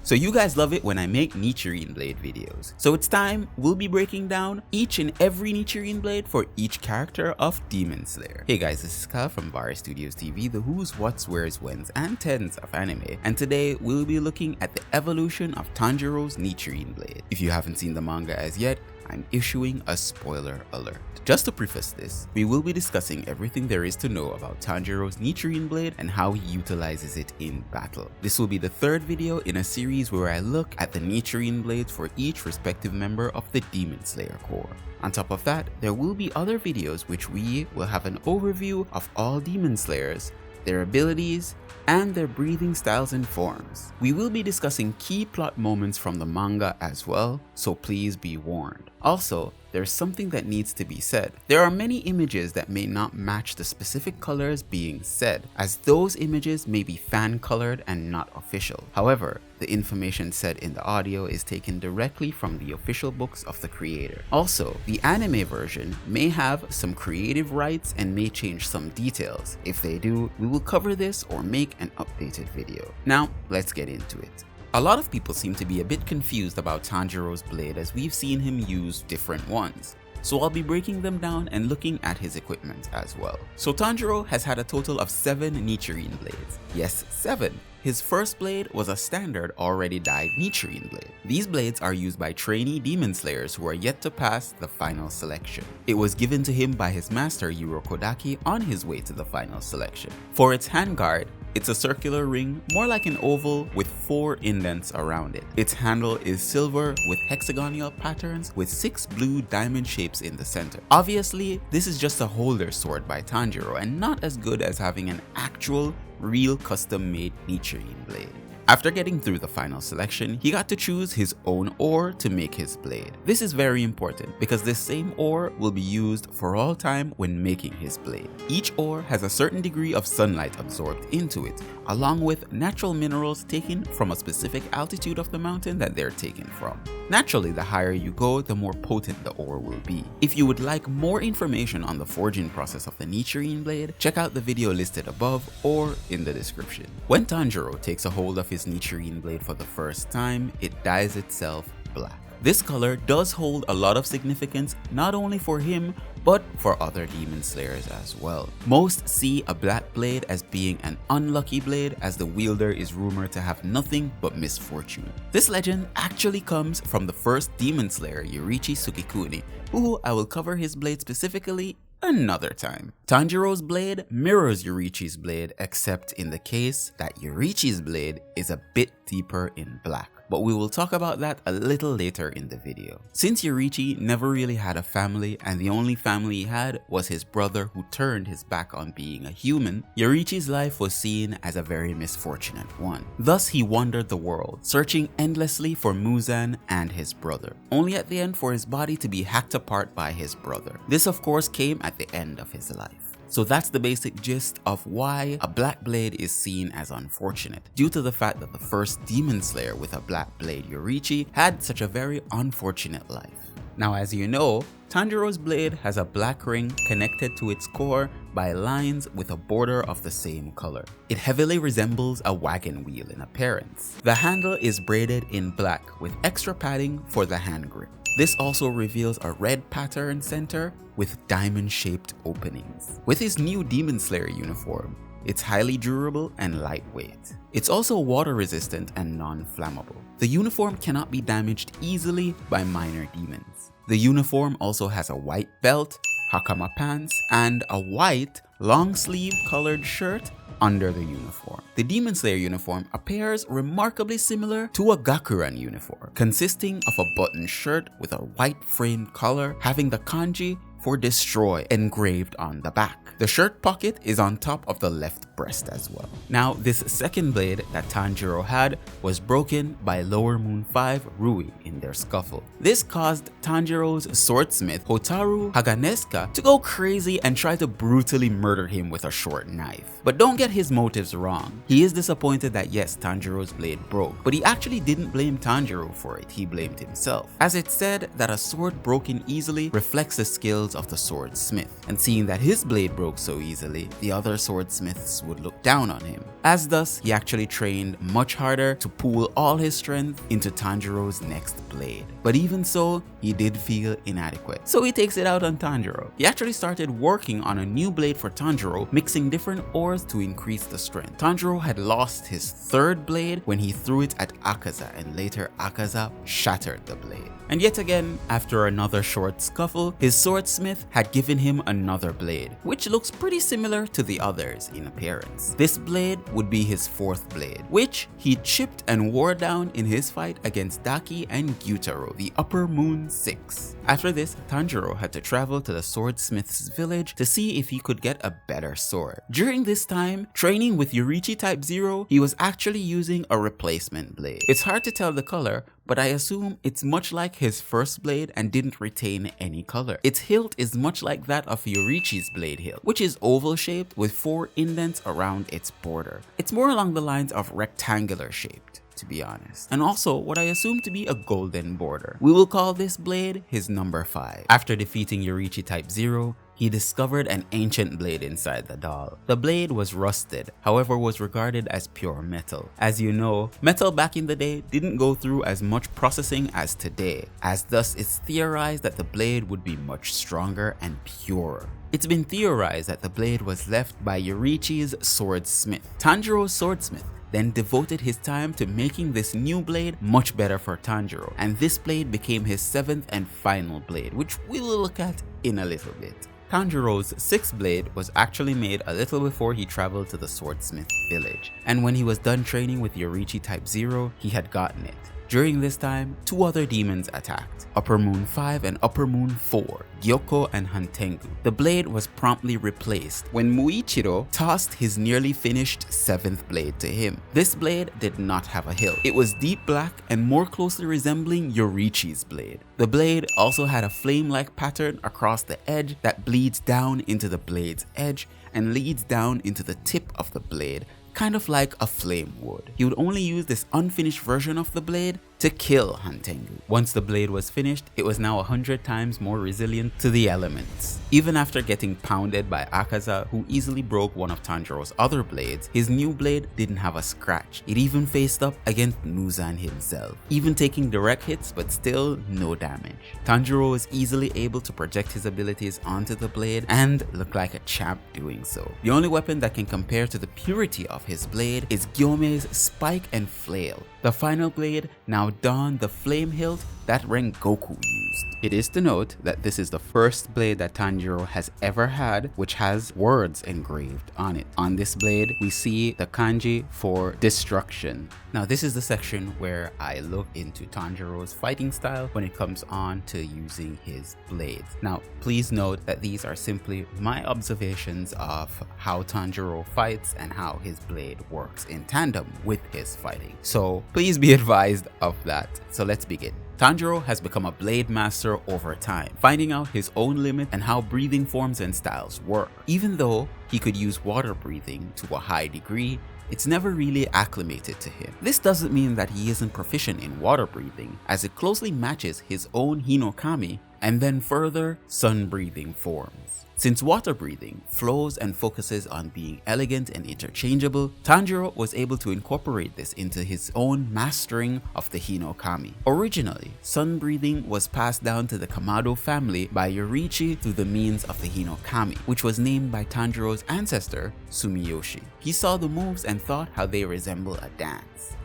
So you guys love it when I make Nichirin Blade videos. So it's time we'll be breaking down each and every Nichirin Blade for each character of Demon Slayer. Hey guys, this is Kyle from Varistudiostv, the who's, what's, where's, when's, and tens of anime. And today we'll be looking at the evolution of Tanjiro's Nichirin Blade. If you haven't seen the manga as yet, I'm issuing a spoiler alert. Just to preface this, we will be discussing everything there is to know about Tanjiro's Nichirin Blade and how he utilizes it in battle. This will be the third video in a series where I look at the Nichirin Blades for each respective member of the Demon Slayer Corps. On top of that, there will be other videos which we will have an overview of all Demon Slayers, their abilities, and their breathing styles and forms. We will be discussing key plot moments from the manga as well, so please be warned. Also, there's something that needs to be said. There are many images that may not match the specific colors being said, as those images may be fan colored and not official. However, the information said in the audio is taken directly from the official books of the creator. Also, the anime version may have some creative rights and may change some details. If they do, we will cover this or make an updated video. Now, let's get into it. A lot of people seem to be a bit confused about Tanjiro's blade as we've seen him use different ones. So I'll be breaking them down and looking at his equipment as well. So Tanjiro has had a total of 7 Nichirin blades. Yes, 7. His first blade was a standard already dyed Nichirin blade. These blades are used by trainee demon slayers who are yet to pass the final selection. It was given to him by his master Urokodaki on his way to the final selection. For its handguard, it's a circular ring, more like an oval with 4 indents around it. Its handle is silver with hexagonal patterns with 6 blue diamond shapes in the center. Obviously, this is just a holder sword by Tanjiro and not as good as having an actual, real custom-made Nichirin blade. After getting through the final selection, he got to choose his own ore to make his blade. This is very important because this same ore will be used for all time when making his blade. Each ore has a certain degree of sunlight absorbed into it, along with natural minerals taken from a specific altitude of the mountain that they're taken from. Naturally, the higher you go, the more potent the ore will be. If you would like more information on the forging process of the Nichirin blade, check out the video listed above or in the description. When Tanjiro takes a hold of his Nichirin blade for the first time, it dyes itself black. This color does hold a lot of significance not only for him, but for other demon slayers as well. Most see a black blade as being an unlucky blade, as the wielder is rumored to have nothing but misfortune. This legend actually comes from the first demon slayer Yoriichi Tsukikuni, who I will cover his blade specifically another time. Tanjiro's blade mirrors Yoriichi's blade, except in the case that Yoriichi's blade is a bit deeper in black. But we will talk about that a little later in the video. Since Yoriichi never really had a family and the only family he had was his brother who turned his back on being a human, Yoriichi's life was seen as a very misfortunate one. Thus he wandered the world, searching endlessly for Muzan and his brother, only at the end for his body to be hacked apart by his brother. This of course came at the end of his life. So that's the basic gist of why a black blade is seen as unfortunate, due to the fact that the first demon slayer with a black blade, Yoriichi, had such a very unfortunate life. Now, as you know, Tanjiro's blade has a black ring connected to its core by lines with a border of the same color. It heavily resembles a wagon wheel in appearance. The handle is braided in black with extra padding for the hand grip. This also reveals a red pattern center with diamond-shaped openings. With his new Demon Slayer uniform, it's highly durable and lightweight. It's also water-resistant and non-flammable. The uniform cannot be damaged easily by minor demons. The uniform also has a white belt, hakama pants, and a white long-sleeve colored shirt under the uniform. The Demon Slayer uniform appears remarkably similar to a Gakuran uniform, consisting of a button shirt with a white framed collar having the kanji for destroy engraved on the back. The shirt pocket is on top of the left breast as well. Now, this second blade that Tanjiro had was broken by Lower Moon 5 Rui in their scuffle. This caused Tanjiro's swordsmith Hotaru Haganesuka to go crazy and try to brutally murder him with a short knife. But don't get his motives wrong. He is disappointed that yes, Tanjiro's blade broke, but he actually didn't blame Tanjiro for it, he blamed himself. As it's said that a sword broken easily reflects the skills of the swordsmith, and seeing that his blade broke so easily, the other swordsmiths would look down on him. As thus, he actually trained much harder to pool all his strength into Tanjiro's next blade. But even so, he did feel inadequate, so he takes it out on Tanjiro. He actually started working on a new blade for Tanjiro, mixing different ores to increase the strength. Tanjiro had lost his third blade when he threw it at Akaza, and later Akaza shattered the blade. And yet again, after another short scuffle, his swordsmith had given him another blade, which looks pretty similar to the others in appearance. This blade would be his fourth blade, which he chipped and wore down in his fight against Daki and Gyutaro, the Upper Moon 6. After this, Tanjiro had to travel to the swordsmith's village to see if he could get a better sword. During this time, training with Yoriichi Type 0, he was actually using a replacement blade. It's hard to tell the color, but I assume it's much like his first blade and didn't retain any color. Its hilt is much like that of Yoriichi's blade hilt, which is oval shaped with 4 indents around its border. It's more along the lines of rectangular shaped, to be honest, and also what I assume to be a golden border. We will call this blade his number 5. After defeating Yoriichi Type 0, he discovered an ancient blade inside the doll. The blade was rusted, however was regarded as pure metal. As you know, metal back in the day didn't go through as much processing as today, as thus it's theorized that the blade would be much stronger and purer. It's been theorized that the blade was left by Yoriichi's swordsmith. Tanjiro's swordsmith then devoted his time to making this new blade much better for Tanjiro, and this blade became his 7th and final blade, which we will look at in a little bit. Tanjiro's 6th blade was actually made a little before he traveled to the swordsmith village, and when he was done training with Yoriichi Type 0, he had gotten it. During this time, 2 other demons attacked, Upper Moon 5 and Upper Moon 4, Gyoko and Hantengu. The blade was promptly replaced when Muichiro tossed his nearly finished 7th blade to him. This blade did not have a hilt. It was deep black and more closely resembling Yoriichi's blade. The blade also had a flame-like pattern across the edge that bleeds down into the blade's edge and leads down into the tip of the blade, kind of like a flame would. He would only use this unfinished version of the blade to kill Hantengu. Once the blade was finished, it was now 100 times more resilient to the elements. Even after getting pounded by Akaza, who easily broke one of Tanjiro's other blades, his new blade didn't have a scratch. It even faced up against Muzan himself, even taking direct hits but still no damage. Tanjiro was easily able to project his abilities onto the blade and look like a champ doing so. The only weapon that can compare to the purity of his blade is Gyome's spike and flail. The final blade now donned the flame hilt that Rengoku used. It is to note that this is the first blade that Tanjiro has ever had which has words engraved on it. On this blade, we see the kanji for destruction. Now this is the section where I look into Tanjiro's fighting style when it comes on to using his blades. Now please note that these are simply my observations of how Tanjiro fights and how his blade works in tandem with his fighting. So please be advised of that. So let's begin. Tanjiro has become a blade master over time, finding out his own limit and how breathing forms and styles work. Even though he could use water breathing to a high degree, it's never really acclimated to him. This doesn't mean that he isn't proficient in water breathing, as it closely matches his own Hinokami and then further sun breathing forms. Since water breathing flows and focuses on being elegant and interchangeable, Tanjiro was able to incorporate this into his own mastering of the Hinokami. Originally, sun breathing was passed down to the Kamado family by Yoriichi through the means of the Hinokami, which was named by Tanjiro's ancestor, Sumiyoshi. He saw the moves and thought how they resemble a dance.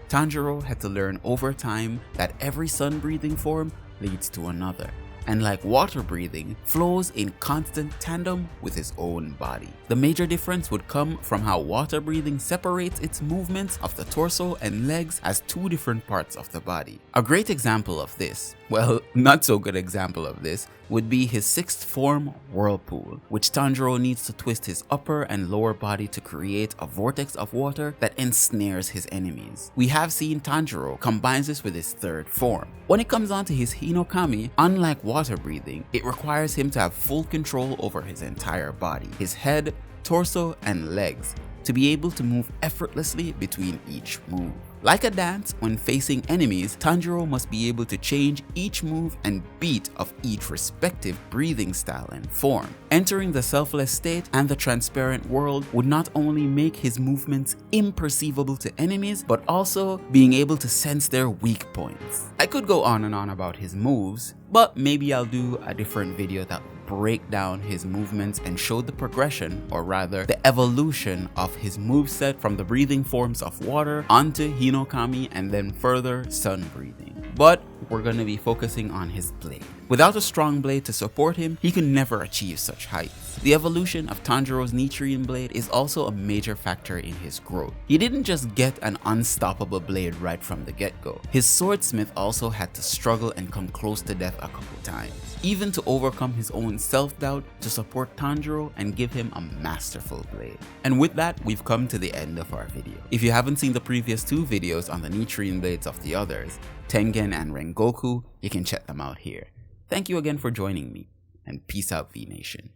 Tanjiro had to learn over time that every sun breathing form leads to another, and like water breathing, flows in constant tandem with his own body. The major difference would come from how water breathing separates its movements of the torso and legs as 2 different parts of the body. A great example of this, well, not so good example of this, would be his 6th form, Whirlpool, which Tanjiro needs to twist his upper and lower body to create a vortex of water that ensnares his enemies. We have seen Tanjiro combines this with his 3rd form. When it comes on to his Hinokami, unlike water breathing, it requires him to have full control over his entire body, his head, torso, and legs, to be able to move effortlessly between each move. Like a dance, when facing enemies, Tanjiro must be able to change each move and beat of each respective breathing style and form. Entering the selfless state and the transparent world would not only make his movements imperceivable to enemies, but also being able to sense their weak points. I could go on and on about his moves, but maybe I'll do a different video that will break down his movements and show the progression, or rather the evolution of his moveset from the breathing forms of water onto Hinokami and then further sun breathing. But we're gonna be focusing on his blade. Without a strong blade to support him, he can never achieve such heights. The evolution of Tanjiro's Nichirin blade is also a major factor in his growth. He didn't just get an unstoppable blade right from the get-go. His swordsmith also had to struggle and come close to death a couple times, even to overcome his own self-doubt to support Tanjiro and give him a masterful blade. And with that, we've come to the end of our video. If you haven't seen the previous 2 videos on the Nichirin blades of the others, Tengen and Rengoku, you can check them out here. Thank you again for joining me, and peace out, V Nation.